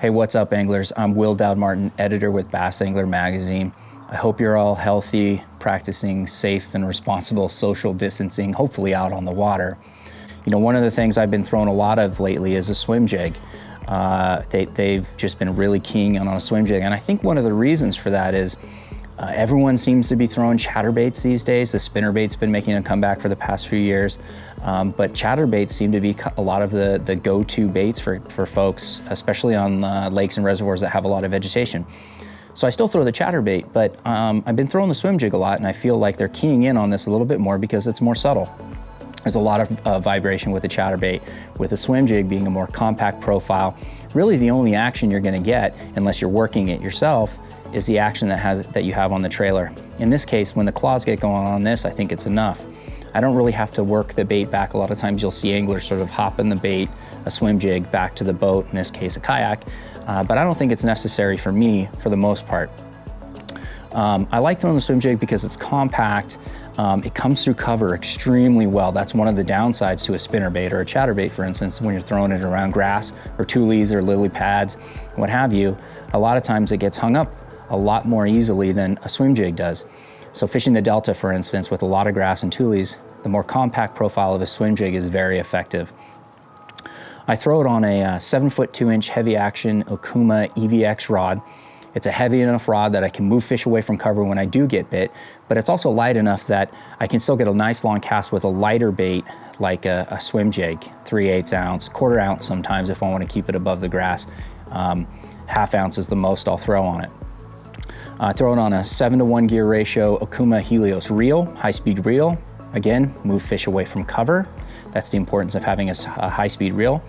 Hey, what's up, anglers? I'm Doud-Martin, editor with Bass Angler Magazine. I hope you're all healthy, practicing safe and responsible social distancing, hopefully out on the water. You know, one of the things I've been throwing a lot of lately is a swim jig. They've just been really keen on a swim jig, and I think one of the reasons for that is everyone seems to be throwing chatterbaits these days. The spinnerbait's been making a comeback for the past few years, but chatterbaits seem to be a lot of the go-to baits for folks, especially on lakes and reservoirs that have a lot of vegetation. So I still throw the chatterbait, but I've been throwing the swim jig a lot, and I feel like they're keying in on this a little bit more because it's more subtle. There's a lot of vibration with the chatterbait. With the swim jig being a more compact profile, really the only action you're gonna get, unless you're working it yourself, is the action that you have on the trailer. In this case, when the claws get going on this, I think it's enough. I don't really have to work the bait back. A lot of times you'll see anglers sort of hopping the bait, a swim jig, back to the boat, in this case a kayak, but I don't think it's necessary for me for the most part. I like throwing the swim jig because it's compact. It comes through cover extremely well. That's one of the downsides to a spinnerbait or a chatterbait, for instance, when you're throwing it around grass or tules or lily pads, what have you. A lot of times it gets hung up a lot more easily than a swim jig does. So fishing the Delta, for instance, with a lot of grass and tules, the more compact profile of a swim jig is very effective. I throw it on a 7-foot 2-inch heavy action Okuma EVX rod. It's a heavy enough rod that I can move fish away from cover when I do get bit, but it's also light enough that I can still get a nice long cast with a lighter bait like a swim jig, 3/8 ounce, 1/4 ounce sometimes if I want to keep it above the grass. 1/2 ounce is the most I'll throw on it. Throw it on a 7-to-1 gear ratio Okuma Helios reel, high-speed reel. Again, move fish away from cover. That's the importance of having a high-speed reel.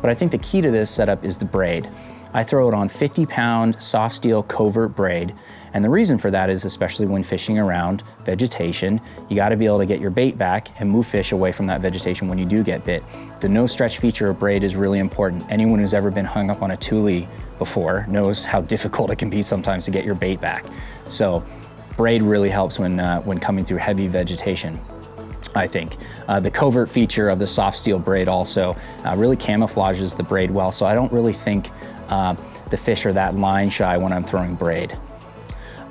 But I think the key to this setup is the braid. I throw it on 50-pound soft steel covert braid. And the reason for that is, especially when fishing around vegetation, you gotta be able to get your bait back and move fish away from that vegetation when you do get bit. The no stretch feature of braid is really important. Anyone who's ever been hung up on a tule before knows how difficult it can be sometimes to get your bait back. So braid really helps when coming through heavy vegetation, I think. The covert feature of the soft steel braid also really camouflages the braid well, so I don't really think the fish are that line shy when I'm throwing braid.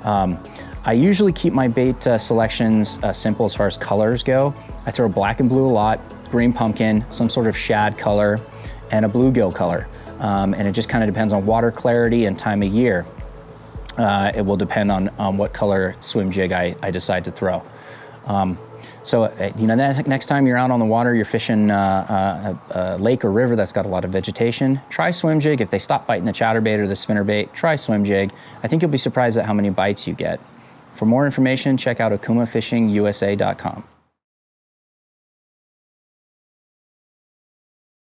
I usually keep my bait selections simple as far as colors go. I throw black and blue a lot, green pumpkin, some sort of shad color, and a bluegill color. And it just kind of depends on water clarity and time of year. It will depend on what color swim jig I decide to throw. So, you know, next time you're out on the water, you're fishing a lake or river that's got a lot of vegetation, try swim jig. If they stop biting the chatterbait or the spinnerbait, try swim jig. I think you'll be surprised at how many bites you get. For more information, check out okumafishingusa.com.